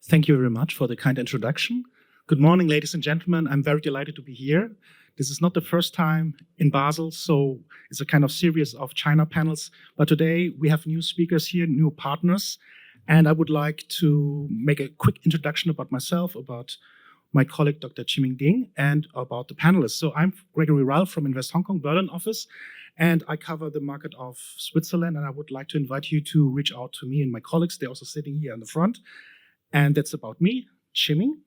Thank you very much for the kind introduction. Good morning, ladies and gentlemen. I'm very delighted to be here. This is not the first time in Basel, so it's a kind of series of China panels. But today we have new speakers here, new partners. And I would like to make a quick introduction about myself, about my colleague, Dr. Ximing, and about the panelists. So I'm Gregory Rall from InvestHK Berlin office, and I cover the market of Switzerland. And I would like to invite you to reach out to me and my colleagues. They're also sitting here in the front. And that's about me, Ximing.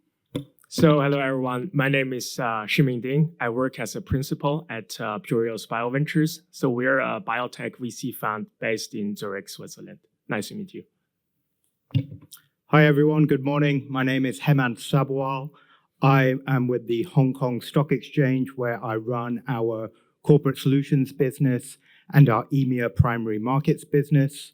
So hello, everyone. My name is Ximing. I work as a principal at Pureos Bioventures. So we're a biotech VC fund based in Zurich, Switzerland. Nice to meet you. Hi, everyone. Good morning. My name is Hemant Sabherwal. I am with the Hong Kong Stock Exchange, where I run our corporate solutions business and our EMEA primary markets business.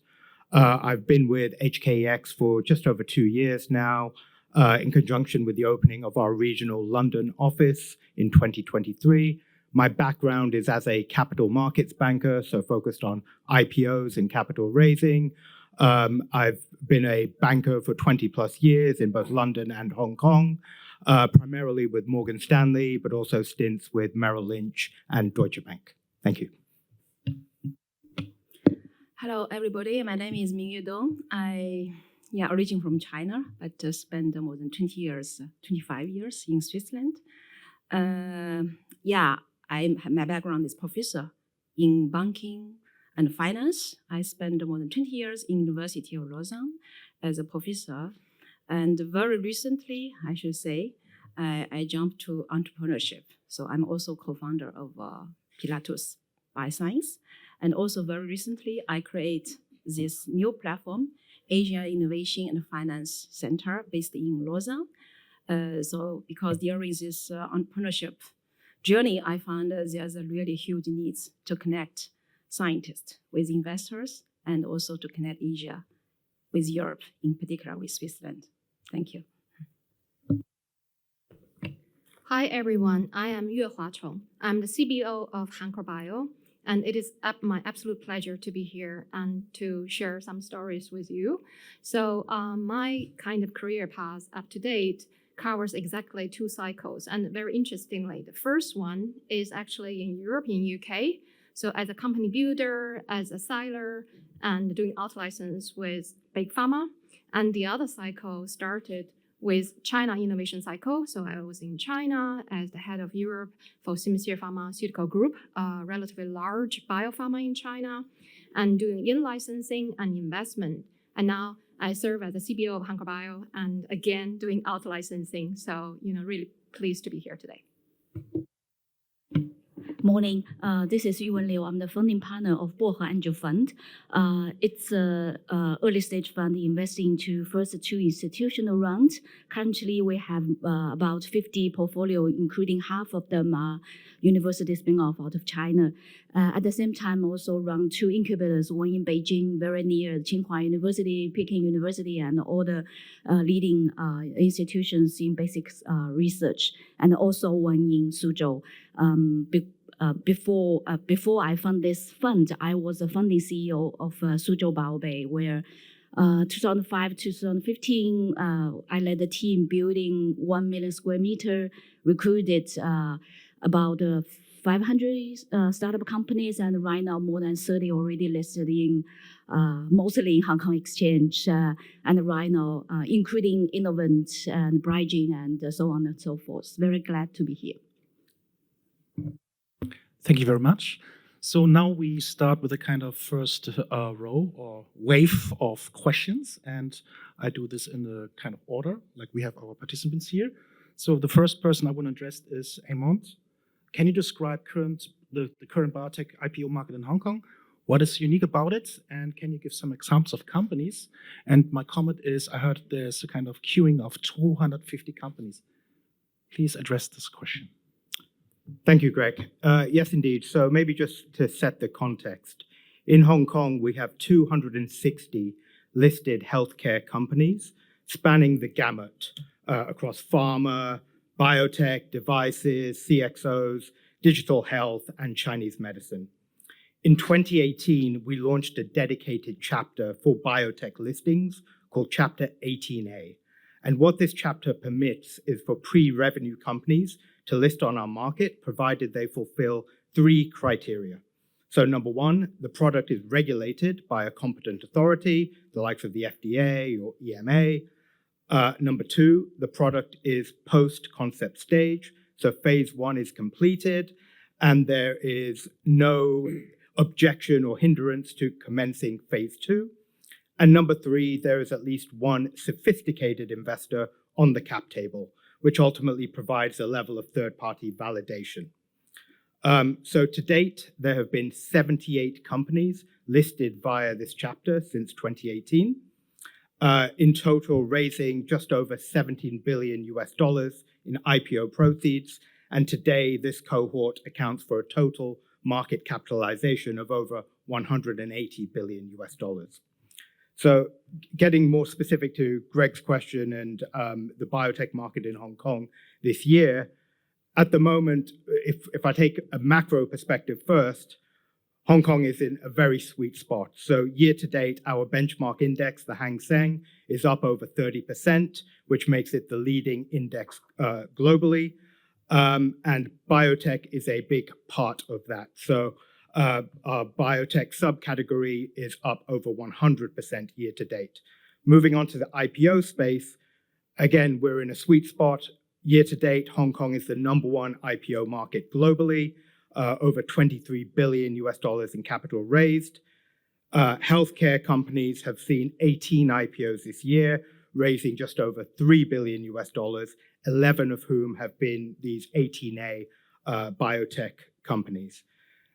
I've been with HKEX for just over 2 years now, in conjunction with the opening of our regional London office in 2023. My background is as a capital markets banker, so focused on IPOs and capital raising. I've been a banker for 20 plus years in both London and Hong Kong, primarily with Morgan Stanley, but also stints with Merrill Lynch and Deutsche Bank. Thank you. Hello, everybody. My name is Minyue. I origin from China, but spent more than 25 years in Switzerland. My background is professor in banking and finance. I spent more than 20 years in University of Lausanne as a professor. And very recently, I should say, I jumped to entrepreneurship. So I'm also co-founder of Pilatus Bioscience. And also very recently, I create this new platform, Asia Innovation and Finance Center, based in Lausanne. So because during this entrepreneurship journey, I found there's a really huge need to connect scientists with investors and also to connect Asia with Europe, in particular with Switzerland. Thank you. Hi, everyone. I am Yuehua. I'm the CBO of HanchorBio. And it is my absolute pleasure to be here and to share some stories with you. So my kind of career path up to date covers exactly 2 cycles. And very interestingly, the first one is actually in Europe, in UK. So as a company builder, as a seller, and doing out-license with Big Pharma. And the other cycle started with China Innovation Cycle. So I was in China as the head of Europe for Simcere Pharmaceutical Group, a relatively large biopharma in China, and doing in-licensing and investment. And now I serve as the CBO of HanchorBio and again doing out-licensing. So, really pleased to be here today. Morning. This is Yuwen. I'm the founding partner of BOHE Angel Fund. It's an early stage fund investing into first 2 institutional rounds. Currently, we have about 50 portfolio, including half of them are university spin-off out of China. At the same time, also run 2 incubators, one in Beijing, very near Tsinghua University, Peking University, and all the leading institutions in basic research, and also one in Suzhou. Before I found this fund, I was a founding CEO of Suzhou BioBay, where 2005 to 2015, I led the team building 1 million square meter, recruited about 500 startup companies, and right now more than 30 already listed in mostly in Hong Kong Exchange, and right now including Innovent and Bridging and so on and so forth. Very glad to be here. Thank you very much. So now we start with a kind of first row or wave of questions. And I do this in the kind of order, like we have our participants here. So the first person I want to address is Hemant. Can you describe the current biotech IPO market in Hong Kong? What is unique about it? And can you give some examples of companies? And my comment is, I heard there's a kind of queuing of 250 companies. Please address this question. Thank you, Greg. Yes, indeed. So maybe just to set the context. In Hong Kong, we have 260 listed healthcare companies spanning the gamut across pharma, biotech, devices, CXOs, digital health, and Chinese medicine. In 2018, we launched a dedicated chapter for biotech listings called Chapter 18A. And what this chapter permits is for pre-revenue companies to list on our market, provided they fulfill 3 criteria. So number 1, the product is regulated by a competent authority, the likes of the FDA or EMEA. Number 2, the product is post-concept stage, so phase 1 is completed, and there is no objection or hindrance to commencing phase 2. And number 3, there is at least one sophisticated investor on the cap table, which ultimately provides a level of third-party validation. So to date, there have been 78 companies listed via this chapter since 2018, in total raising just over $17 billion in IPO proceeds. And today, this cohort accounts for a total market capitalization of over $180 billion. So getting more specific to Greg's question and the biotech market in Hong Kong this year, at the moment, if I take a macro perspective first, Hong Kong is in a very sweet spot. So year to date, our benchmark index, the Hang Seng, is up over 30%, which makes it the leading index globally. And biotech is a big part of that. So our biotech subcategory is up over 100% year to date. Moving on to the IPO space, again, we're in a sweet spot. Year to date, Hong Kong is the number 1 IPO market globally, over $23 billion in capital raised. Healthcare companies have seen 18 IPOs this year, raising just over $3 billion, 11 of whom have been these 18A biotech companies.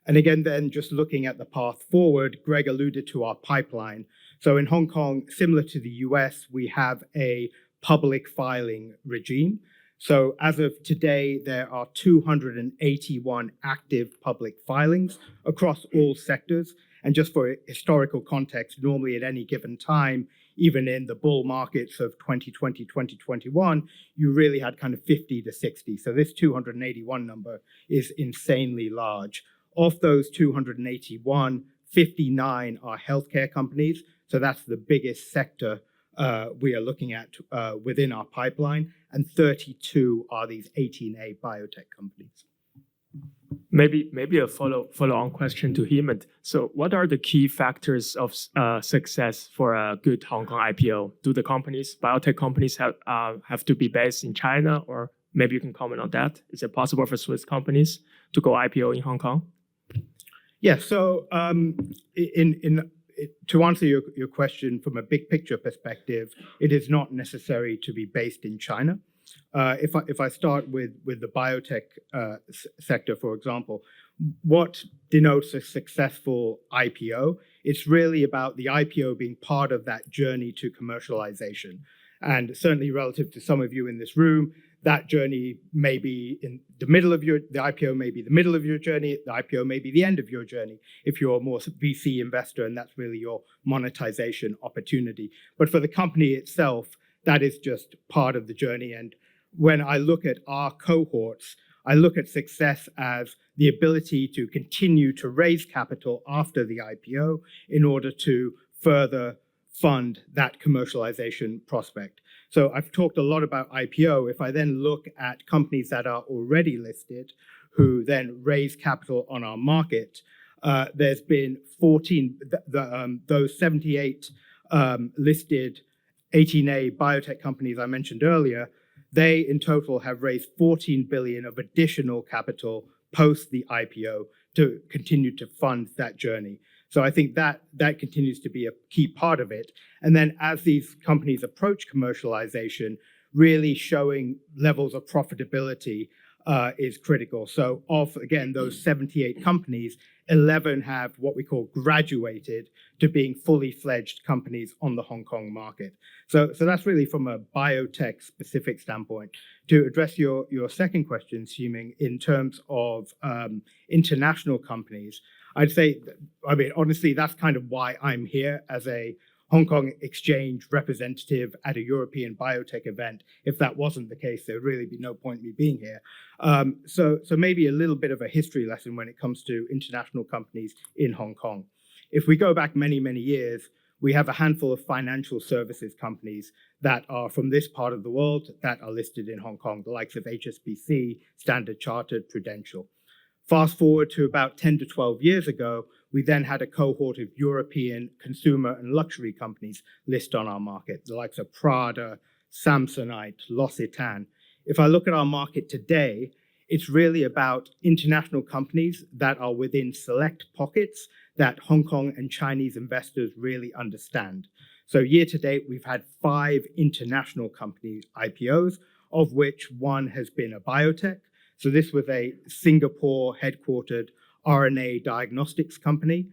And again, then just looking at the path forward, Greg alluded to our pipeline. So in Hong Kong, similar to the US, we have a public filing regime. So as of today, there are 281 active public filings across all sectors. And just for historical context, normally at any given time, even in the bull markets of 2020, 2021, you really had kind of 50 to 60. So this 281 number is insanely large. Of those 281, 59 are healthcare companies. So that's the biggest sector we are looking at within our pipeline, and 32 are these 18A biotech companies. Maybe a follow-on question to Hemant. So what are the key factors of success for a good Hong Kong IPO? Do the biotech companies have to be based in China, or maybe you can comment on that? Is it possible for Swiss companies to go IPO in Hong Kong? Yeah, so to answer your question from a big picture perspective, it is not necessary to be based in China. If I start with the biotech sector, for example, what denotes a successful IPO? It's really about the IPO being part of that journey to commercialization. And certainly relative to some of you in this room, that journey may be in the middle of the IPO may be the middle of your journey, the IPO may be the end of your journey if you're a more VC investor and that's really your monetization opportunity. But for the company itself, that is just part of the journey. And when I look at our cohorts, I look at success as the ability to continue to raise capital after the IPO in order to further fund that commercialization prospect. So I've talked a lot about IPO. If I then look at companies that are already listed, who then raise capital on our market, there's been 14, those 78 listed 18A biotech companies I mentioned earlier, they in total have raised 14 billion of additional capital post the IPO to continue to fund that journey. So I think that continues to be a key part of it. And then as these companies approach commercialization, really showing levels of profitability is critical. So of, again, those 78 companies, 11 have what we call graduated to being fully fledged companies on the Hong Kong market. So that's really from a biotech specific standpoint. To address your second question, Ximing, in terms of international companies, I'd say, I mean, honestly, that's kind of why I'm here as a Hong Kong exchange representative at a European biotech event. If that wasn't the case, there'd really be no point in me being here. So maybe a little bit of a history lesson when it comes to international companies in Hong Kong. If we go back many, many years, we have a handful of financial services companies that are from this part of the world that are listed in Hong Kong, the likes of HSBC, Standard Chartered, Prudential. Fast forward to about 10 to 12 years ago, we then had a cohort of European consumer and luxury companies list on our market, the likes of Prada, Samsonite, L'Occitane. If I look at our market today, it's really about international companies that are within select pockets that Hong Kong and Chinese investors really understand. So year to date, we've had 5 international company IPOs, of which one has been a biotech. So this was a Singapore headquartered RNA diagnostics company,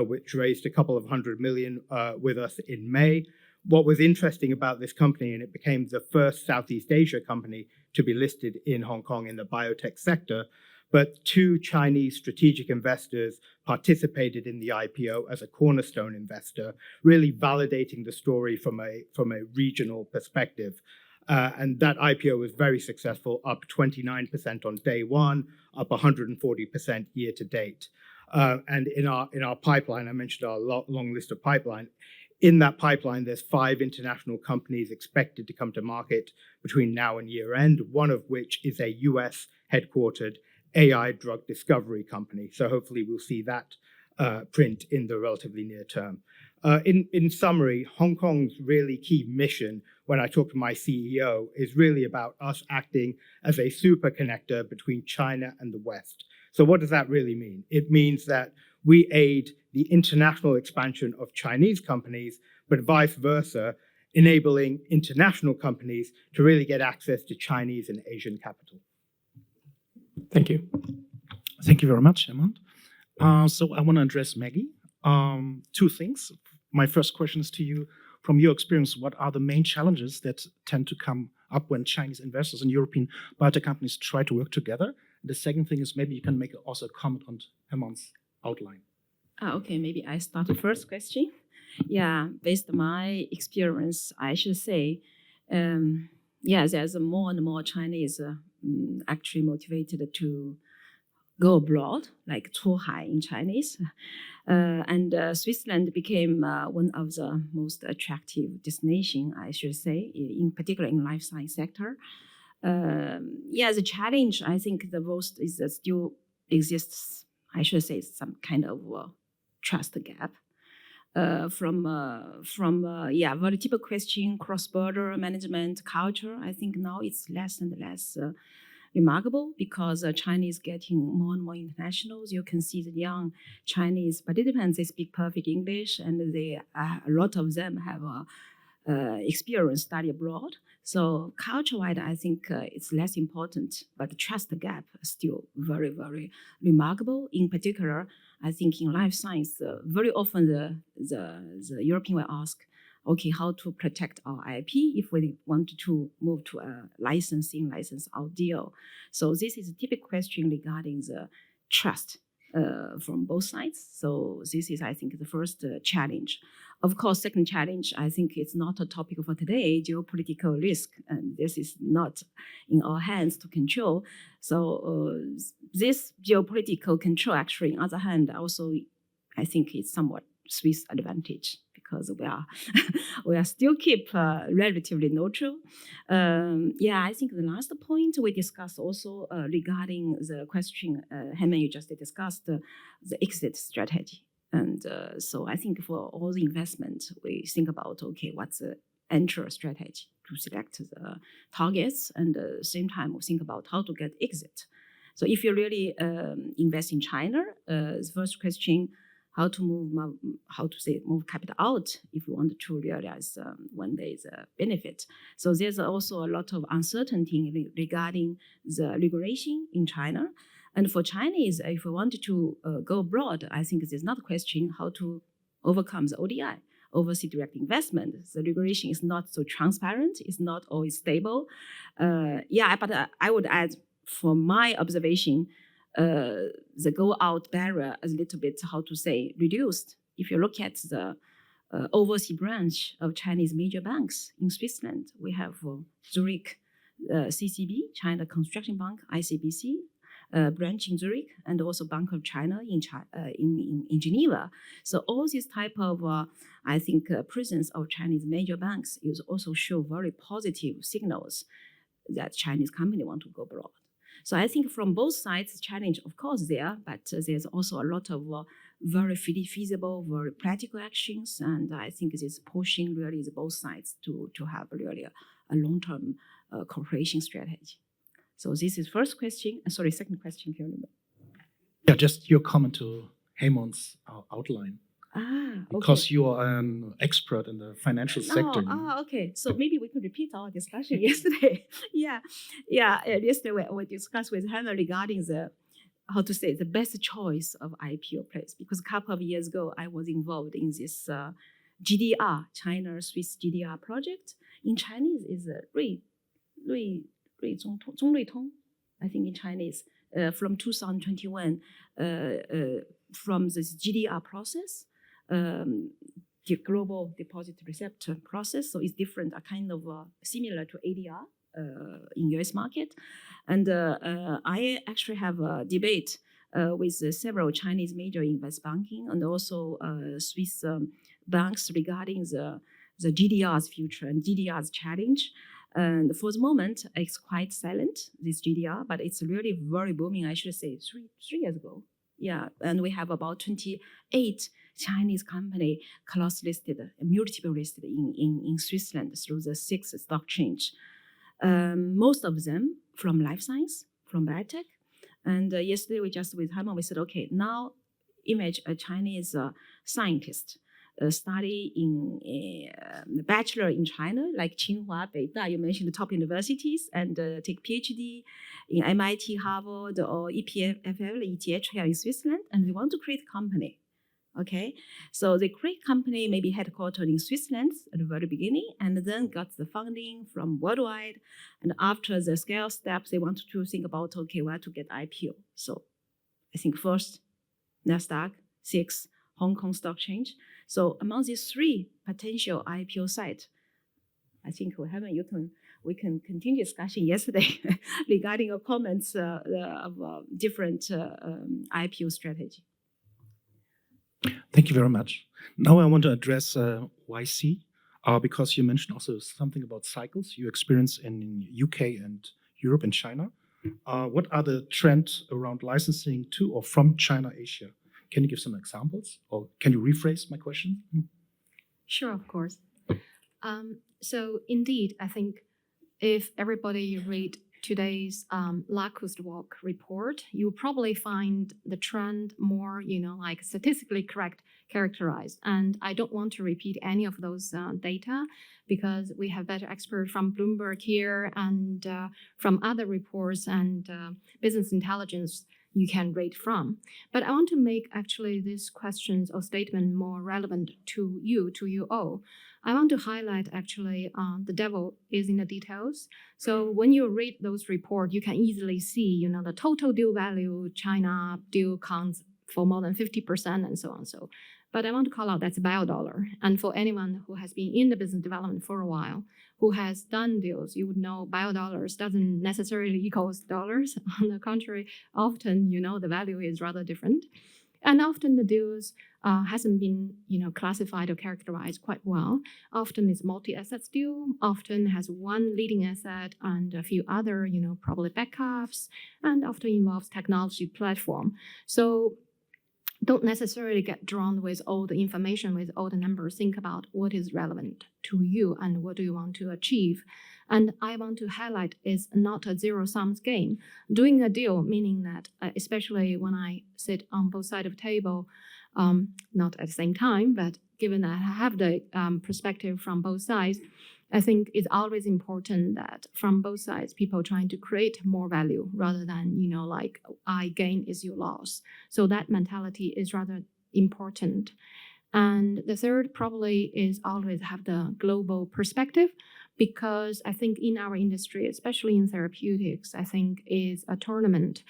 which raised a couple of $100 million with us in May. What was interesting about this company, and it became the first Southeast Asia company to be listed in Hong Kong in the biotech sector, but 2 Chinese strategic investors participated in the IPO as a cornerstone investor, really validating the story from a regional perspective. And that IPO was very successful, up 29% on day one, up 140% year to date. And in our pipeline, I mentioned our long list of pipeline. In that pipeline, there's 5 international companies expected to come to market between now and year end, one of which is a US headquartered AI drug discovery company. So hopefully we'll see that print in the relatively near term. In summary, Hong Kong's really key mission, when I talk to my CEO, is really about us acting as a super connector between China and the West. So what does that really mean? It means that we aid the international expansion of Chinese companies, but vice versa, enabling international companies to really get access to Chinese and Asian capital. Thank you. Thank you very much, Hemant. So I want to address Maggie. 2 things. My first question is to you. From your experience, what are the main challenges that tend to come up when Chinese investors and European biotech companies try to work together? The second thing is maybe you can make also a comment on Hemant's outline. Okay, maybe I start the first question. Yeah, based on my experience, I should say, there's more and more Chinese actually motivated to go abroad, like 出海 in Chinese. And Switzerland became one of the most attractive destinations, I should say, in particular in life science sector. The challenge, I think the most is that still exists, I should say, some kind of trust gap. From very typical question, cross-border management culture, I think now it's less and less remarkable because China is getting more and more internationals. You can see the young Chinese participants, they speak perfect English, and a lot of them have experience study abroad. So culture-wise, I think it's less important, but the trust gap is still very, very remarkable. In particular, I think in life science, very often the European will ask, okay, how to protect our IP if we want to move to a license out deal. So this is a typical question regarding the trust from both sides. So this is, I think, the first challenge. Of course, second challenge, I think it's not a topic for today, geopolitical risk, and this is not in our hands to control. So this geopolitical control, actually, on the other hand, also, I think it's somewhat Swiss advantage because we are still keep relatively neutral. I think the last point we discussed also regarding the question, Hemant, you just discussed the exit strategy. And so I think for all the investment, we think about, okay, what's the entry strategy to select the targets, and at the same time, we think about how to get exit. So if you really invest in China, the first question, how to move capital out if you want to realize when there is a benefit. So there's also a lot of uncertainty regarding the regulation in China. And for Chinese, if we wanted to go abroad, I think there's not a question how to overcome the ODI, overseas direct investment. The regulation is not so transparent, it's not always stable. But I would add, from my observation, the go out barrier is a little bit, reduced. If you look at the overseas branch of Chinese major banks in Switzerland, we have Zurich CCB, China Construction Bank, ICBC, branch in Zurich, and also Bank of China in Geneva. So all these type of, I think, presence of Chinese major banks is also show very positive signals that Chinese company want to go abroad. So I think from both sides, challenge of course there, but there's also a lot of very feasible, very practical actions, and I think this pushing really both sides to have really a long-term cooperation strategy. So this is first question. Sorry, second question. Can you remember? Yeah, just your comment to Hemant's outline. Okay. Because you are an expert in the financial sector. Okay. So maybe we could repeat our discussion yesterday. Yesterday we discussed with Hannah regarding the best choice of IPO place. Because a couple of years ago, I was involved in this GDR, China-Swiss GDR project. In Chinese is 中瑞通, I think in Chinese, from 2021, from this GDR process, the global deposit receptor process. So it's different, a kind of similar to ADR in US market. And I actually have a debate with several Chinese major investment banking and also Swiss banks regarding the GDR's future and GDR's challenge. And for the moment, it's quite silent, this GDR, but it's really very booming, I should say, three years ago. Yeah, and we have about 28 Chinese company cross-listed, multiple listed in Switzerland through the 6 stock exchange. Most of them from life science, from biotech. And yesterday we just with Hemant, we said, okay, now image a Chinese scientist study in bachelor in China, like Tsinghua, Beida, you mentioned the top universities, and take PhD in MIT, Harvard, or EPFL, ETH here in Switzerland, and they want to create a company. Okay, so they create company maybe headquartered in Switzerland at the very beginning, and then got the funding from worldwide. And after the scale steps, they want to think about, okay, where to get IPO. So I think first, NASDAQ, 6, Hong Kong Stock Exchange. So among these 3 potential IPO sites, I think we can continue discussion yesterday regarding your comments of different IPO strategy. Thank you very much. Now I want to address YC, because you mentioned also something about cycles you experience in UK and Europe and China. What are the trends around licensing to or from China, Asia? Can you give some examples, or can you rephrase my question? Sure, of course. So indeed, I think if everybody read today's Lacoste Walk report, you'll probably find the trend more, like statistically correct characterized. And I don't want to repeat any of those data because we have better experts from Bloomberg here and from other reports and business intelligence you can read from. But I want to make actually these questions or statement more relevant to you all. I want to highlight actually the devil is in the details. So when you read those reports, you can easily see, the total deal value, China deal counts for more than 50% and so on. So, but I want to call out that's biodollar. And for anyone who has been in the business development for a while, who has done deals, you would know biodollars doesn't necessarily equals dollars. On the contrary, often, the value is rather different. And often the deals hasn't been, classified or characterized quite well. Often it's multi-assets deal, often has one leading asset and a few other, probably backups, and often involves technology platform. So don't necessarily get drawn with all the information, with all the numbers. Think about what is relevant to you and what do you want to achieve. And I want to highlight is not a zero-sum game. Doing a deal, meaning that, especially when I sit on both sides of the table, not at the same time, but given that I have the perspective from both sides, I think it's always important that from both sides, people trying to create more value rather than, like I gain is your loss. So that mentality is rather important. And the third probably is always have the global perspective, because I think in our industry, especially in therapeutics, I think is a tournament.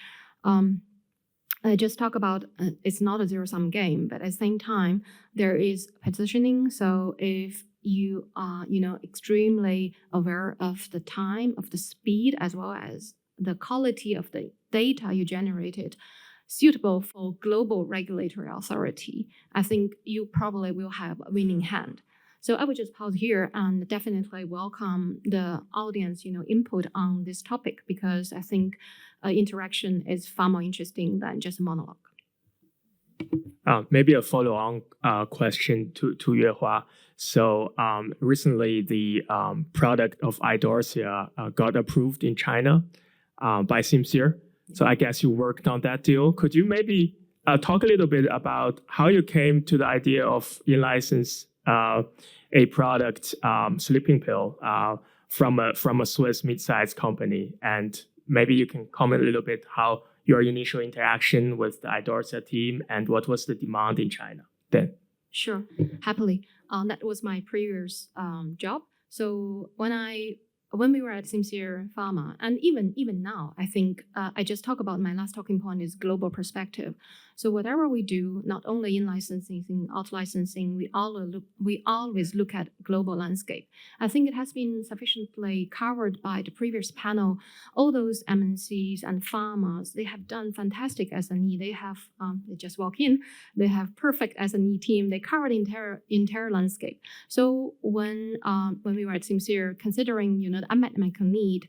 I just talk about it's not a zero-sum game, but at the same time, there is positioning. So if you are, extremely aware of the time, of the speed, as well as the quality of the data you generated suitable for global regulatory authority, I think you probably will have a winning hand. So I would just pause here and definitely welcome the audience, input on this topic, because I think interaction is far more interesting than just a monologue. Maybe a follow-on question to Yuehua. So recently, the product of Idorsia got approved in China by Simcere. So I guess you worked on that deal. Could you maybe talk a little bit about how you came to the idea of in-license a product, sleeping pill, from a Swiss mid-sized company? And maybe you can comment a little bit how your initial interaction with the Idorsia team and what was the demand in China then? Sure, happily. That was my previous job. So when we were at Simcere Pharma, and even now, I think I just talk about my last talking point is global perspective. So whatever we do, not only in licensing, out licensing, we always look at global landscape. I think it has been sufficiently covered by the previous panel. All those MNCs and pharmas, they have done fantastic S&E. They have they just walk in, they have perfect S&E team. They cover the entire landscape. So when we were at Simcere, considering the unmet medical need,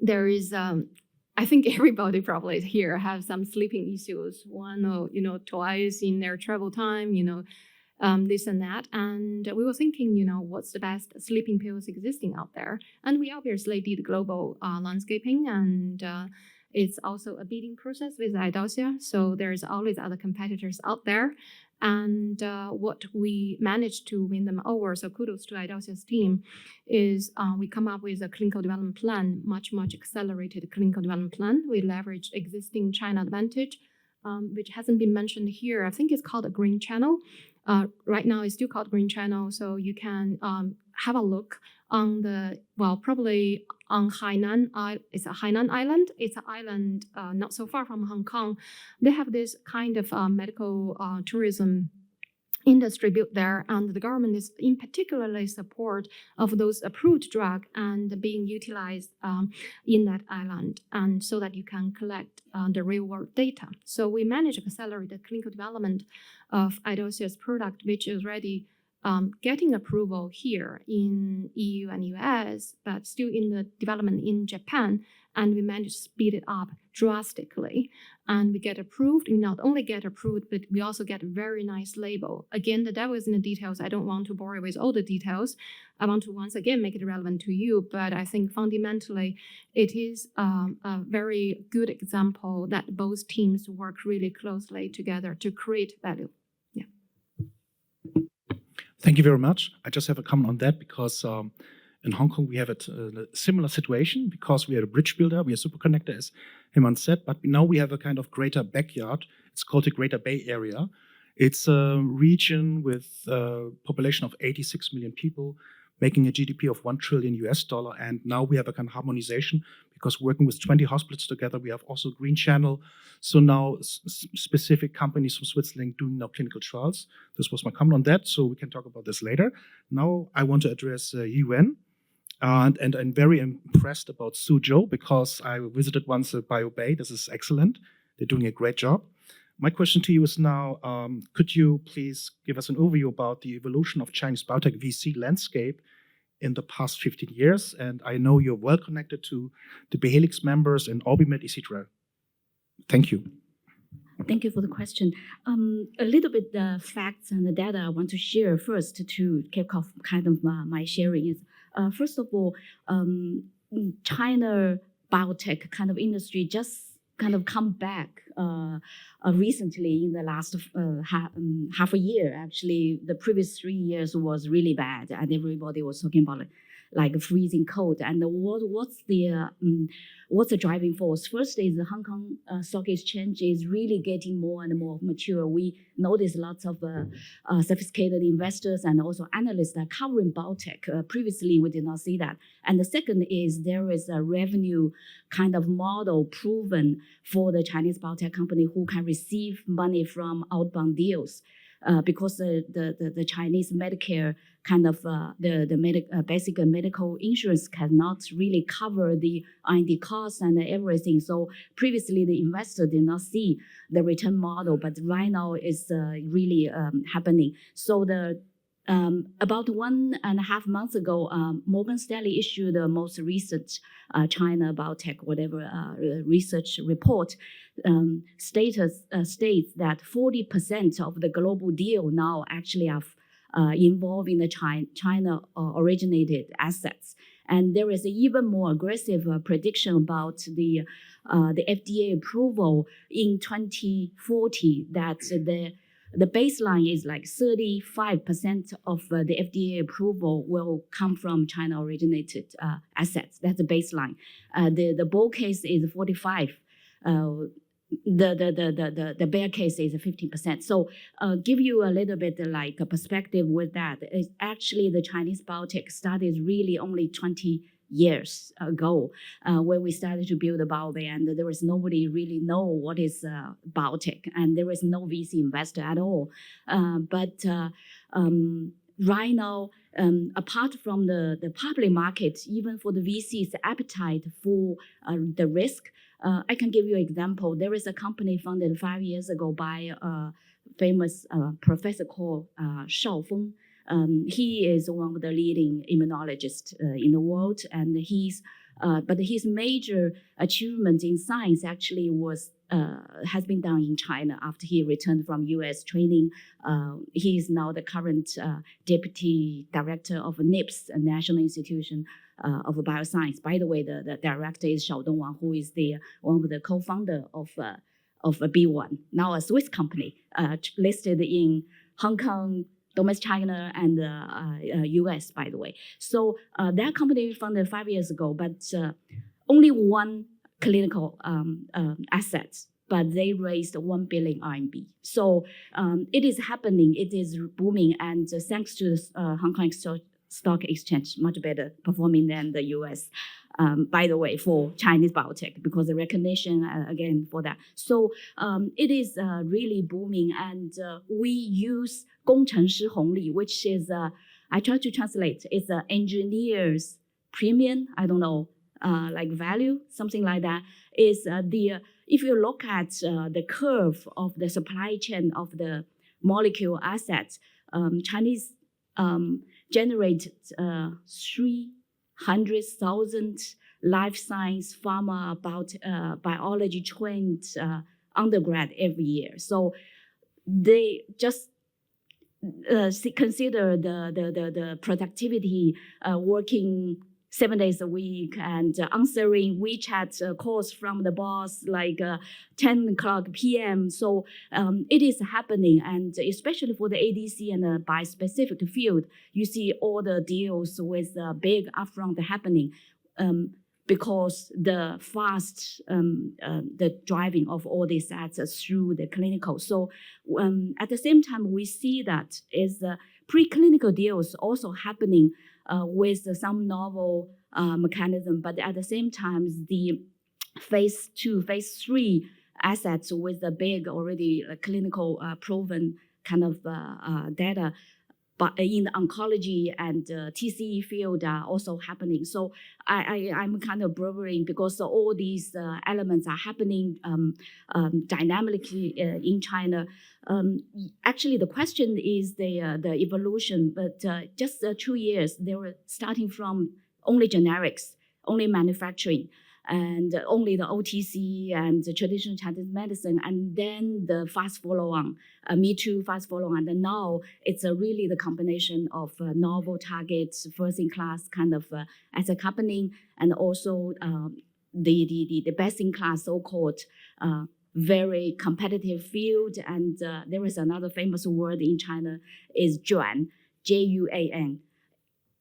there is. I think everybody probably here have some sleeping issues, one or twice in their travel time, this and that. And we were thinking, what's the best sleeping pills existing out there? And we obviously did global landscaping, and it's also a bidding process with Idorsia. So there's always other competitors out there. And what we managed to win them over, so kudos to Idorsia's team, is we come up with a clinical development plan, much accelerated clinical development plan. We leverage existing China advantage, which hasn't been mentioned here. I think it's called a green channel. Right now it's still called green channel, so you can have a look on probably on Hainan. It's a Hainan island. It's an island not so far from Hong Kong. They have this kind of medical tourism industry built there, and the government is in particularly support of those approved drugs and being utilized in that island, and so that you can collect the real world data. So we managed to accelerate the clinical development of Idorsia's product, which is already getting approval here in EU and US, but still in the development in Japan. And we managed to speed it up drastically. And we get approved. We not only get approved, but we also get a very nice label. Again, the devil is in the details. I don't want to bore you with all the details. I want to once again make it relevant to you. But I think fundamentally, it is a very good example that both teams work really closely together to create value. Yeah. Thank you very much. I just have a comment on that because in Hong Kong we have a similar situation because we are a bridge builder, we are super connector, as Hemant said, but now we have a kind of greater backyard. It's called the Greater Bay Area. It's a region with a population of 86 million people, making a GDP of $1 trillion. And now we have a kind of harmonization because working with 20 hospitals together, we have also Green Channel. So now specific companies from Switzerland doing now clinical trials. This was my comment on that, so we can talk about this later. Now I want to address Yuwen. And I'm very impressed about Suzhou because I visited once BioBay. This is excellent. They're doing a great job. My question to you is now, could you please give us an overview about the evolution of Chinese biotech VC landscape in the past 15 years? And I know you're well connected to the BOHE members and OrbiMed, etc. Thank you. Thank you for the question. A little bit the facts and the data I want to share first to kick off kind of my sharing is, first of all, China biotech kind of industry just kind of come back recently in the last half a year. Actually, the previous 3 years was really bad, and everybody was talking about like freezing cold. And what's the driving force? First is the Hong Kong Stock Exchange is really getting more and more mature. We notice lots of sophisticated investors and also analysts are covering biotech. Previously, we did not see that. And the second is there is a revenue kind of model proven for the Chinese biotech company who can receive money from outbound deals. because the Chinese Medicare kind of basic medical insurance cannot really cover the R&D costs and everything. So previously the investor did not see the return model, but right now it's really happening. So about 1.5 months ago, Morgan Stanley issued the most recent China Biotech research report. States that 40% of the global deal now actually are involving the China originated assets. And there is an even more aggressive prediction about the FDA approval in 2040 that the baseline is like 35% of the FDA approval will come from China originated assets. That's the baseline. The bull case is 45. The bear case is 15%. So give you a little bit like a perspective with that. It's actually the Chinese biotech started really only 20 years ago when we started to build the BOHE, and there was nobody really know what is biotech, and there was no VC investor at all. But right now, apart from the public market, even for the VC's appetite for the risk, I can give you an example. There is a company founded 5 years ago by a famous professor called Shaofeng. He is one of the leading immunologists in the world, and but his major achievement in science actually has been done in China after he returned from US training. He is now the current deputy director of NIPS, a National Institution of Bioscience. By the way, the director is Xiaodong Wang, who is one of the co-founder of B1, now a Swiss company listed in Hong Kong, domestic China, and US, by the way. So that company founded 5 years ago, but only one clinical asset, but they raised 1 billion RMB. So it is happening, it is booming, and thanks to the Hong Kong Stock Exchange, much better performing than the US, by the way, for Chinese biotech, because the recognition, again, for that. So it is really booming, and we use 工程师红利, which is, I try to translate, it's an engineer's premium, I don't know, like value, something like that. Is if you look at the curve of the supply chain of the molecule assets, Chinese generated 300,000 life science, pharma, biology trained undergrad every year. So they just consider the productivity working 7 days a week and answering WeChat calls from the boss like 10 o'clock p.m. So it is happening, and especially for the ADC and the bispecific field, you see all the deals with big upfront happening because the fast the driving of all these assets through the clinical. So at the same time, we see that is preclinical deals also happening with some novel mechanism, but at the same time, the phase 2, phase 3 assets with the big already clinical proven kind of data, but in the oncology and TCE field are also happening. So I'm kind of blubbering because all these elements are happening dynamically in China. Actually, the question is the evolution, but just 2 years, they were starting from only generics, only manufacturing, and only the OTC and the traditional Chinese medicine, and then the fast follow-on, Me Too fast follow-on, and now it's really the combination of novel targets, first-in-class kind of asset happening, and also the best-in-class so-called very competitive field. And there is another famous word in China is Juan, Juan.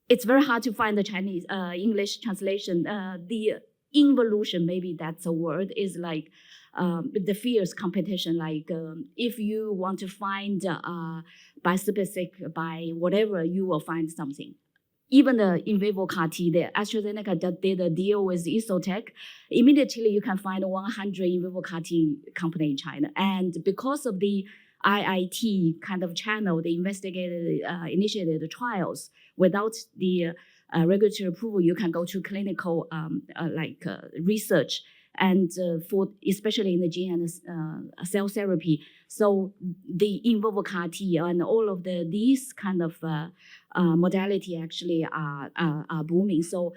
It's very hard to find the Chinese English translation. The involution, maybe that's a word, is like the fierce competition. Like if you want to find bispecific by whatever, you will find something. Even the in vivo CAR T, the AstraZeneca that did a deal with Isotech, immediately you can find 100 in vivo CAR T company in China. And because of the IIT kind of channel, the investigated initiated trials. Without the regulatory approval, you can go to clinical research, and for especially in the gene and cell therapy. So the in vivo CAR T and all of these kind of modality actually are booming. So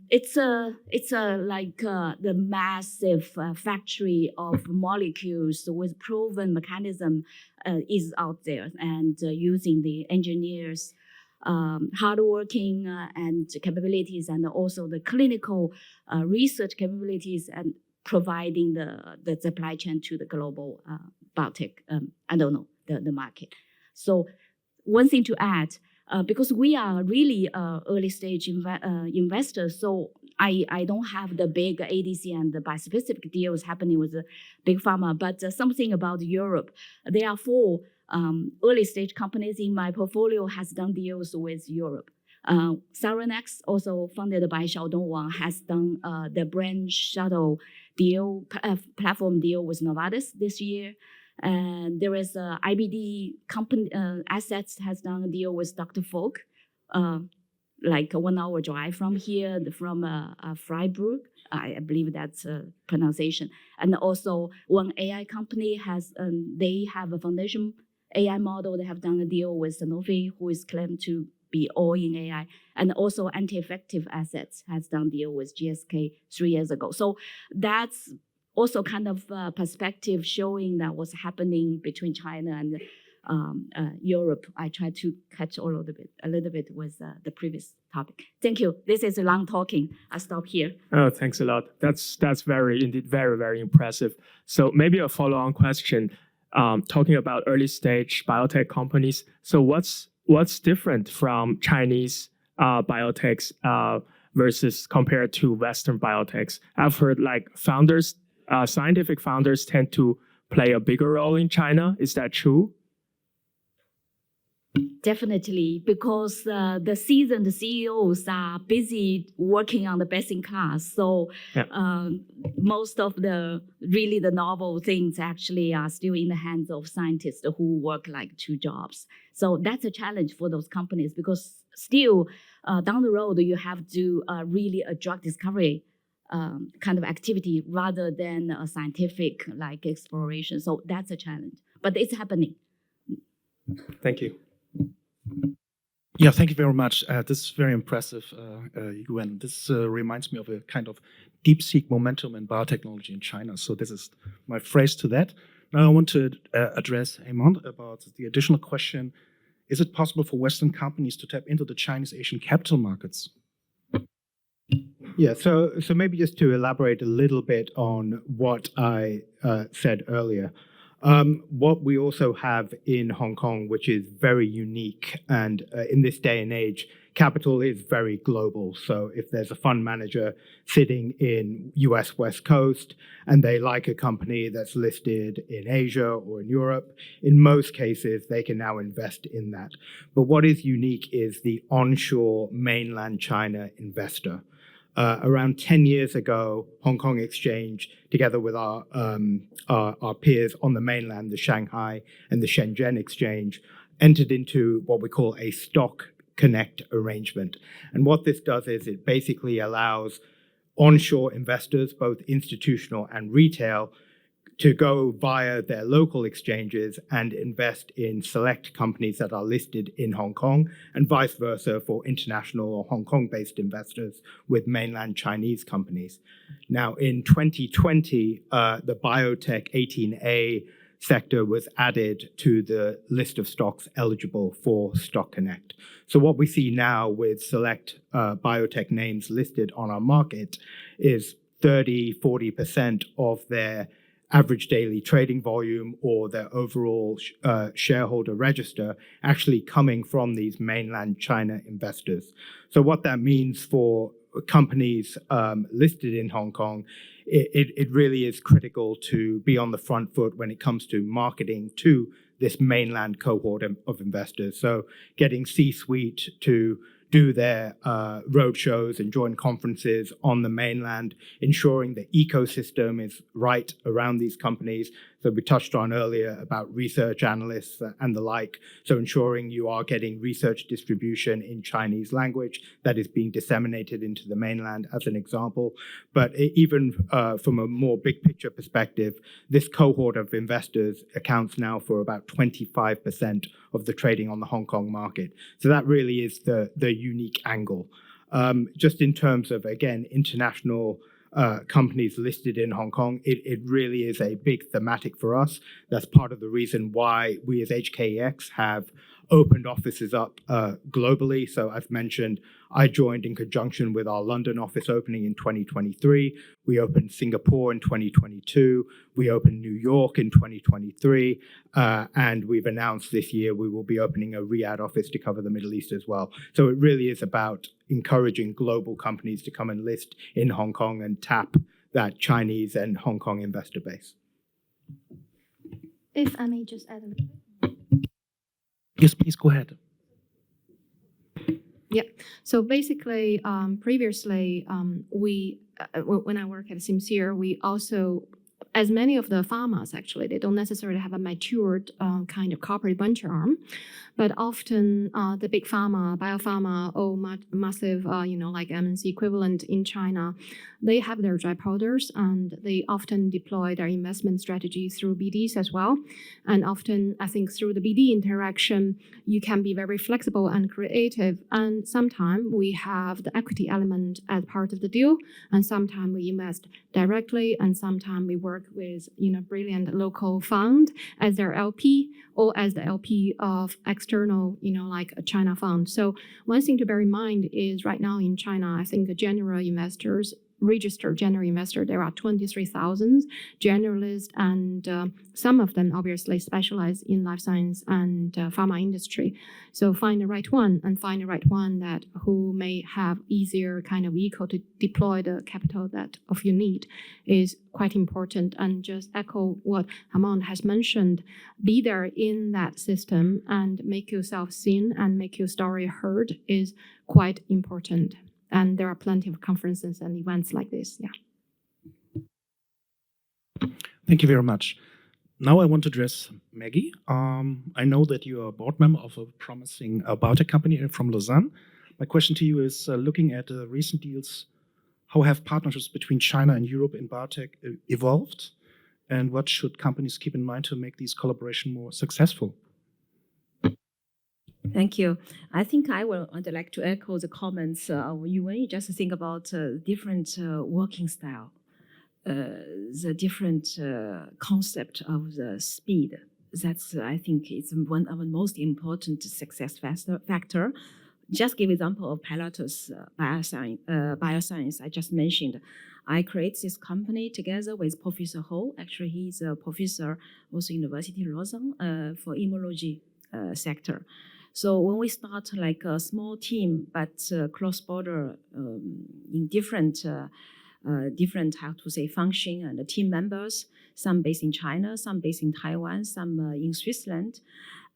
it's like the massive factory of molecules with proven mechanism is out there, and using the engineers hardworking and capabilities, and also the clinical research capabilities, and providing the supply chain to the global biotech, the market. So one thing to add, because we are really early stage investors, so I don't have the big ADC and the bispecific deals happening with the big pharma, but something about Europe. There are 4 early stage companies in my portfolio has done deals with Europe. Cyrenex, also funded by Xiaodong Wang, has done the brain shuttle deal, platform deal with Novartis this year. And there is a IBD company, assets has done a deal with Dr. Folk, like a 1 hour drive from here, from Freiburg. I believe that's a pronunciation. And also one AI company has, they have a foundation AI model. They have done a deal with Sanofi, who is claimed to be all in AI. And also anti-infective assets has done deal with GSK 3 years ago. So that's also kind of perspective showing that what's happening between China and Europe. I tried to catch a little bit with the previous topic. Thank you. This is long talking. I stop here. Oh, thanks a lot. That's indeed very, very impressive. So maybe a follow-on question, talking about early stage biotech companies. So what's different from Chinese biotechs versus compared to Western biotechs? I've heard like founders, scientific founders tend to play a bigger role in China. Is that true? Definitely, because the seasoned CEOs are busy working on the best in class. So most of the novel things actually are still in the hands of scientists who work like 2 jobs. So that's a challenge for those companies, because still down the road, you have to really a drug discovery kind of activity rather than a scientific like exploration. So that's a challenge, but it's happening. Thank you. Yeah, thank you very much. This is very impressive, Yuwen. This reminds me of a kind of deep-seek momentum in biotechnology in China. So this is my phrase to that. Now I want to address Hemant about the additional question. Is it possible for Western companies to tap into the Chinese Asian capital markets? Yeah, so maybe just to elaborate a little bit on what I said earlier. What we also have in Hong Kong, which is very unique, and in this day and age, capital is very global. So if there's a fund manager sitting in US West Coast and they like a company that's listed in Asia or in Europe, in most cases, they can now invest in that. But what is unique is the onshore mainland China investor. Around 10 years ago, Hong Kong Exchange, together with our peers on the mainland, the Shanghai and the Shenzhen Exchange, entered into what we call a stock connect arrangement. And what this does is it basically allows onshore investors, both institutional and retail, to go via their local exchanges and invest in select companies that are listed in Hong Kong, and vice versa for international or Hong Kong-based investors with mainland Chinese companies. Now, in 2020, the biotech 18A sector was added to the list of stocks eligible for Stock Connect. So what we see now with select biotech names listed on our market is 30-40% of their average daily trading volume or their overall shareholder register actually coming from these mainland China investors. So what that means for companies listed in Hong Kong, it really is critical to be on the front foot when it comes to marketing to this mainland cohort of investors. So getting C-suite to do their roadshows and join conferences on the mainland, ensuring the ecosystem is right around these companies. So we touched on earlier about research analysts and the like. So ensuring you are getting research distribution in Chinese language that is being disseminated into the mainland as an example. But even from a more big picture perspective, this cohort of investors accounts now for about 25% of the trading on the Hong Kong market. So that really is the unique angle. Just in terms of, again, international companies listed in Hong Kong, it really is a big thematic for us. That's part of the reason why we as HKEX have opened offices up globally. So as mentioned, I joined in conjunction with our London office opening in 2023. We opened Singapore in 2022. We opened New York in 2023. And we've announced this year we will be opening a Riyadh office to cover the Middle East as well. So it really is about encouraging global companies to come and list in Hong Kong and tap that Chinese and Hong Kong investor base. If I may just add a little. Yes, please go ahead. Yeah. So basically, previously, when I work at Sincere, we also, as many of the pharmas actually, they don't necessarily have a matured kind of corporate venture arm, but often the big pharma, biopharma, or massive, like MNC equivalent in China, they have their dry powders and they often deploy their investment strategy through BDs as well. And often, I think through the BD interaction, you can be very flexible and creative. And sometimes we have the equity element as part of the deal, and sometimes we invest directly, and sometimes we work with brilliant local fund as their LP or as the LP of external, like a China fund. So one thing to bear in mind is right now in China, I think the general investors, registered general investor, there are 23,000 generalists, and some of them obviously specialize in life science and pharma industry. So find the right one, and find the right one that who may have easier kind of vehicle to deploy the capital that of your need is quite important. And just echo what Hemant has mentioned, be there in that system and make yourself seen and make your story heard is quite important. And there are plenty of conferences and events like this. Yeah. Thank you very much. Now I want to address Maggie. I know that you are a board member of a promising biotech company from Lausanne. My question to you is, looking at recent deals, how have partnerships between China and Europe in biotech evolved? And what should companies keep in mind to make these collaborations more successful? Thank you. I think I'd like to echo the comments of Yuwen. Just think about different working style, the different concept of the speed. That's, I think, it's one of the most important success factor. Just give example of Panellists bioscience I just mentioned. I create this company together with Professor Ho. Actually, he's a professor also University of Lausanne for immunology sector. So when we start like a small team, but cross-border in different how to say function and the team members, some based in China, some based in Taiwan, some in Switzerland,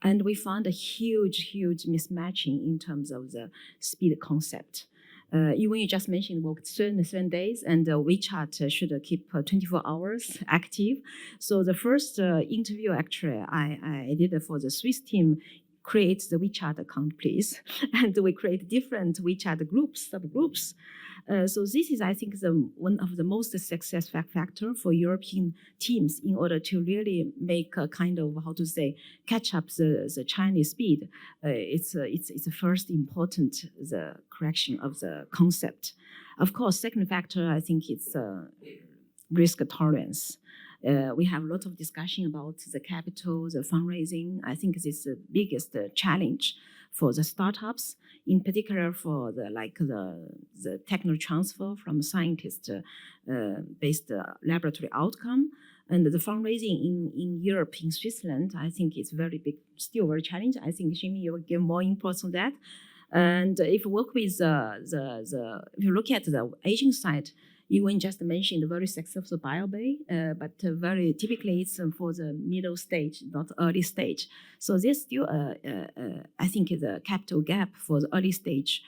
and we found a huge mismatching in terms of the speed concept. When you just mentioned work certain days, and WeChat should keep 24 hours active. So the first interview actually I did for the Swiss team. Create the WeChat account, please. And we create different WeChat groups, subgroups. So this is, I think, one of the most success factor for European teams in order to really make a kind of, how to say, catch up the Chinese speed. It's the first important, the correction of the concept. Of course, second factor, I think it's risk tolerance. We have a lot of discussion about the capital, the fundraising. I think this is the biggest challenge for the startups, in particular for the technology transfer from scientist-based laboratory outcome. And the fundraising in Europe, in Switzerland, I think it's very big, still very challenging. I think Ximing, you will give more inputs on that. And if you work with if you look at the Asian side, Yuwen just mentioned the very successful BioBOHE, but very typically it's for the middle stage, not early stage. So there's still, I think, the capital gap for the early stage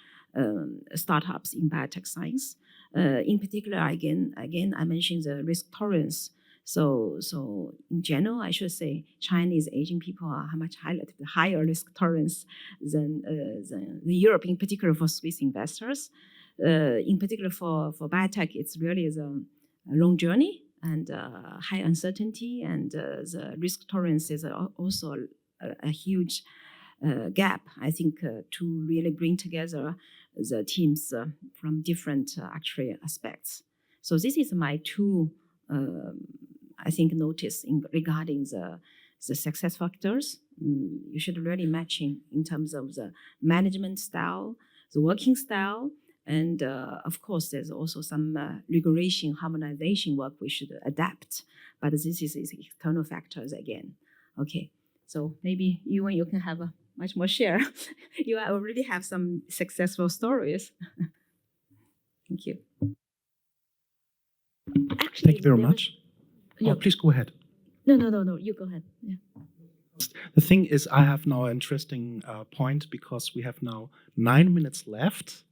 startups in biotech science. In particular, again, I mentioned the risk tolerance. So in general, I should say Chinese aging people have much higher risk tolerance than the Europe, in particular for Swiss investors. In particular for biotech, it's really a long journey and high uncertainty, and the risk tolerance is also a huge gap, I think, to really bring together the teams from different actually aspects. So this is my two, I think, notice regarding the success factors. You should really match in terms of the management style, the working style, and of course, there's also some regulation, harmonization work we should adapt. But this is external factors again. Okay, so maybe Yuwen, you can have a much more share. You already have some successful stories. Thank you. Actually, Thank you very much. Yeah. Oh, please go ahead. No. You go ahead. Yeah. The thing is, I have now an interesting point because we have now 9 minutes left.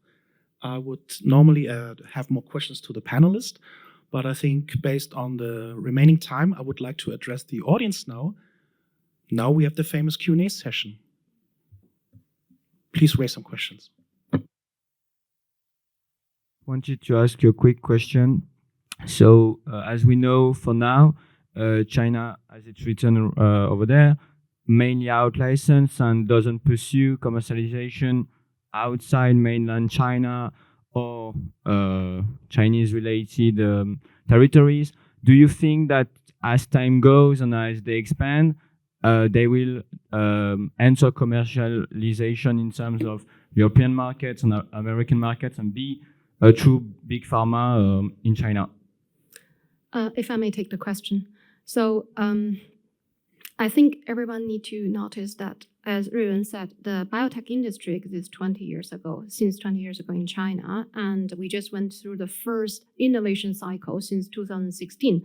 I would normally have more questions to the panelists, but I think based on the remaining time, I would like to address the audience now. Now we have the famous Q&A session. Please raise some questions. Wanted to ask you a quick question. So, as we know, for now, China, as it's written over there, mainly out-license and doesn't pursue commercialization outside mainland China or Chinese-related territories. Do you think that as time goes and as they expand, they will enter commercialization in terms of European markets and American markets and be a true big pharma in China? If I may take the question. So I think everyone need to notice that, as Yuwen said, the biotech industry exists 20 years ago in China, and we just went through the first innovation cycle since 2016.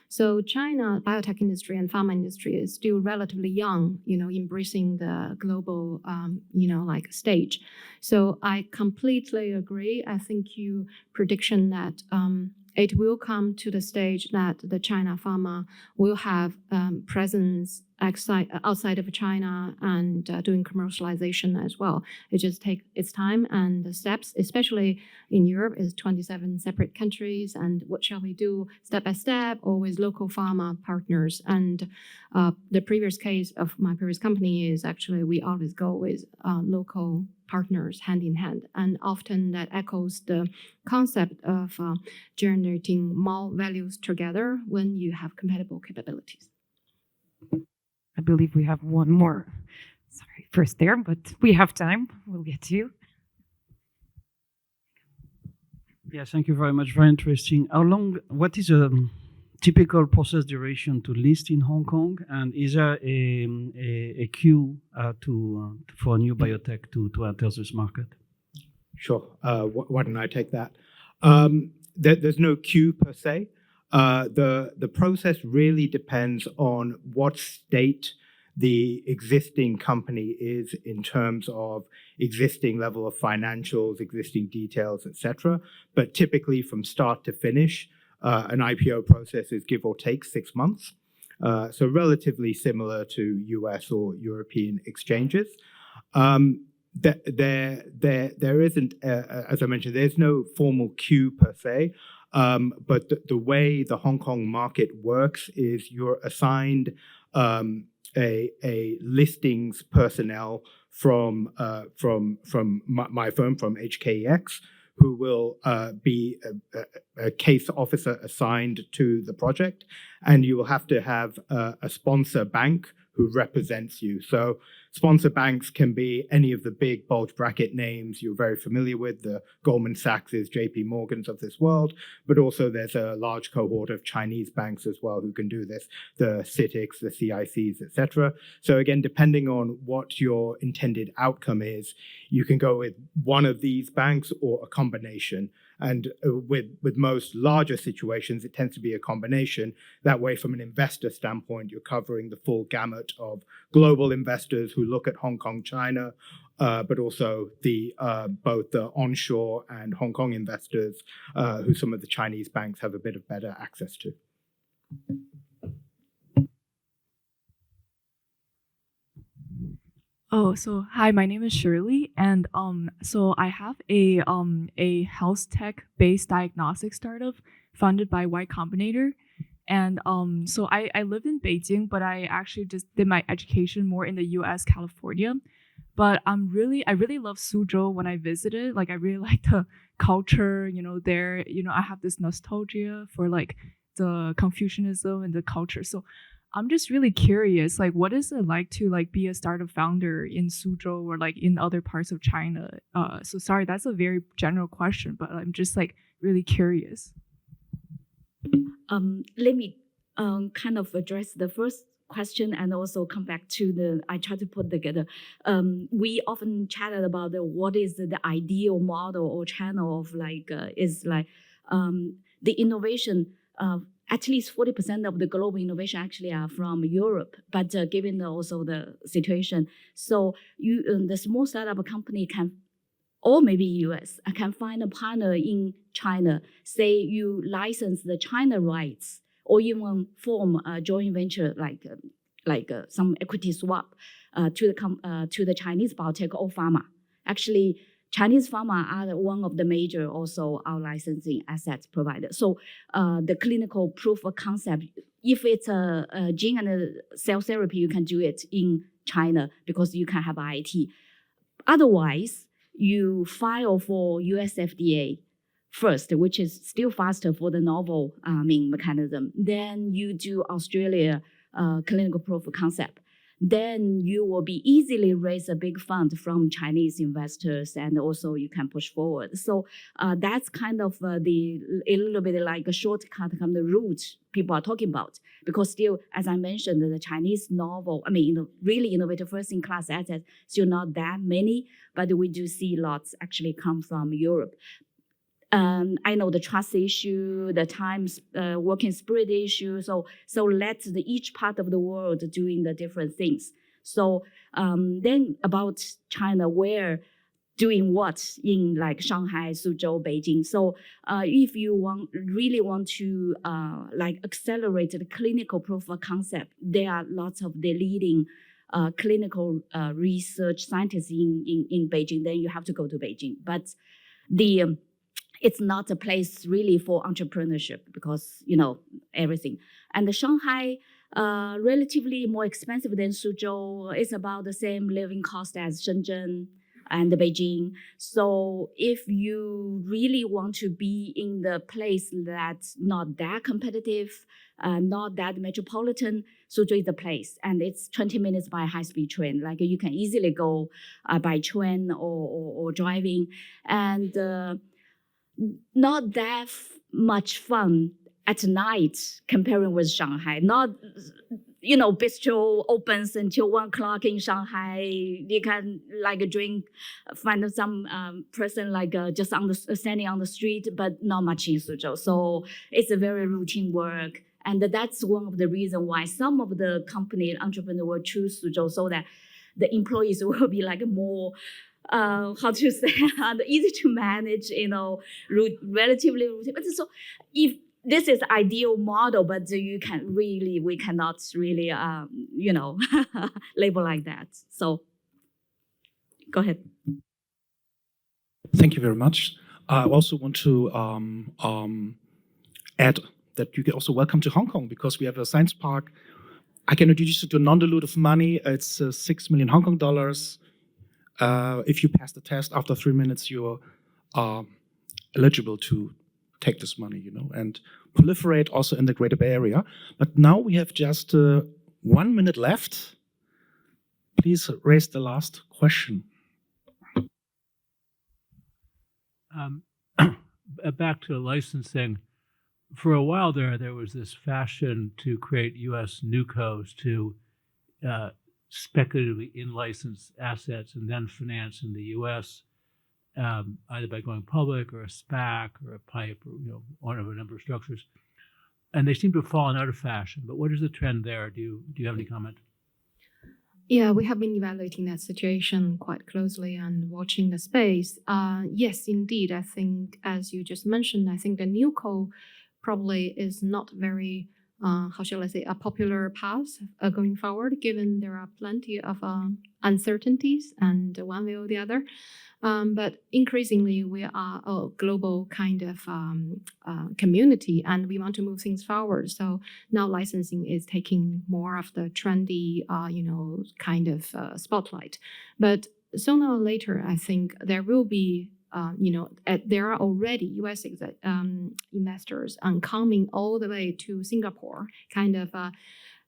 So China biotech industry and pharma industry is still relatively young, embracing the global, stage. So I completely agree. I think your prediction that it will come to the stage that the China pharma will have presence outside of China and doing commercialization as well. It just takes its time and the steps, especially in Europe, is 27 separate countries. And what shall we do step by step or with local pharma partners? And the previous case of my previous company is actually we always go with local partners hand in hand. And often that echoes the concept of generating more values together when you have compatible capabilities. I believe we have one more. Sorry, first there, but we have time. We'll get to you. Yes, thank you very much. Very interesting. What is a typical process duration to list in Hong Kong? And is there a queue for a new biotech to enter this market? Sure. Why don't I take that? There's no queue per se. The process really depends on what state the existing company is in terms of existing level of financials, existing details, etc. But typically from start to finish, an IPO process is give or take 6 months. So relatively similar to US or European exchanges. There isn't, as I mentioned, there's no formal queue per se. But the way the Hong Kong market works is you're assigned a listings personnel from my firm, from HKEX, who will be a case officer assigned to the project, and you will have to have a sponsor bank who represents you. So sponsor banks can be any of the big bulge bracket names you're very familiar with, the Goldman Sachs, JP Morgans of this world, but also there's a large cohort of Chinese banks as well who can do this, the CITICs, the CICs, etc. So again, depending on what your intended outcome is, you can go with one of these banks or a combination. And with most larger situations, it tends to be a combination. That way, from an investor standpoint, you're covering the full gamut of global investors who look at Hong Kong, China, but also both the onshore and Hong Kong investors who some of the Chinese banks have a bit of better access to. Oh, so hi, my name is Shirley, and so I have a health tech based diagnostic startup funded by Y Combinator, and so I live in Beijing, but I actually just did my education more in the U.S. California. But I really love Suzhou when I visited. Like I really like the culture, there. I have this nostalgia for like the Confucianism and the culture. So I'm just really curious, like, what is it like to like be a startup founder in Suzhou or like in other parts of China? So sorry, that's a very general question, but I'm just like really curious. Let me kind of address the first question and also come back to I try to put together. We often chatted about what is the ideal model or channel of the innovation. At least 40% of the global innovation actually are from Europe, but given also the situation, so the small startup company can, or maybe US, can find a partner in China. Say you license the China rights, or even form a joint venture like some equity swap to the Chinese biotech or pharma. Actually, Chinese pharma are one of the major also our licensing assets providers. So the clinical proof of concept, if it's a gene and a cell therapy, you can do it in China because you can have IIT. Otherwise, you file for US FDA first, which is still faster for the novel mechanism. Then you do Australia clinical proof of concept. Then you will be easily raise a big fund from Chinese investors, and also you can push forward. So that's kind of a little bit like a shortcut from the route people are talking about. Because still, as I mentioned, the Chinese novel, really innovative first-in-class assets, still not that many, but we do see lots actually come from Europe. I know the trust issue, the times working spirit issue. So let each part of the world doing the different things. So then about China, where doing what in like Shanghai, Suzhou, Beijing. So if you really want to accelerate the clinical proof of concept, there are lots of the leading clinical research scientists in Beijing. Then you have to go to Beijing, but it's not a place really for entrepreneurship because, everything. And the Shanghai, relatively more expensive than Suzhou. It's about the same living cost as Shenzhen and Beijing. So if you really want to be in the place that's not that competitive, not that metropolitan, Suzhou is the place. And it's 20 minutes by high-speed train. Like you can easily go by train or driving. And not that much fun at night comparing with Shanghai. Not, bistro opens until 1 o'clock in Shanghai. You can drink, find some person just standing on the street, but not much in Suzhou. So it's a very routine work. And that's one of the reasons why some of the company entrepreneurs will choose Suzhou, so that the employees will be more easy to manage, relatively routine. But so if this is ideal model, but we cannot really, label like that. So go ahead. Thank you very much. I also want to add that you get also welcome to Hong Kong because we have a science park. I can introduce you to non-dilutive money. It's 6 million Hong Kong dollars. If you pass the test after 3 minutes, you're eligible to take this money, and proliferate also in the Greater Bay Area. But now we have just 1 minute left. Please raise the last question. Back to licensing. For a while there was this fashion to create U.S. newcos to speculatively in-license assets and then finance in the U.S., either by going public or a SPAC or a PIPE or one of a number of structures. And they seem to have fallen out of fashion. But what is the trend there? Do you have any comment? Yeah, we have been evaluating that situation quite closely and watching the space. Yes, indeed. I think, as you just mentioned, I think the newco probably is not very how shall I say, a popular path going forward, given there are plenty of uncertainties and one way or the other. But increasingly, we are a global kind of community, and we want to move things forward. So now licensing is taking more of the trendy, kind of spotlight. But sooner or later, I think there will be, there are already U.S. investors coming all the way to Singapore, kind of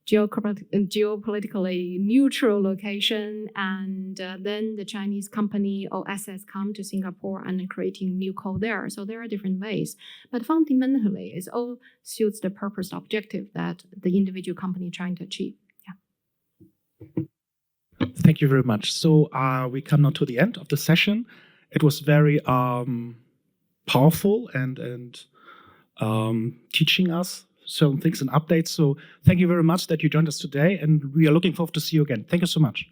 geopolitically neutral location, and then the Chinese company or assets come to Singapore and creating new co there. So there are different ways, but fundamentally, it all suits the purpose objective that the individual company trying to achieve. Yeah. Thank you very much. So we come now to the end of the session. It was very powerful and teaching us certain things and updates. So thank you very much that you joined us today, and we are looking forward to see you again. Thank you so much.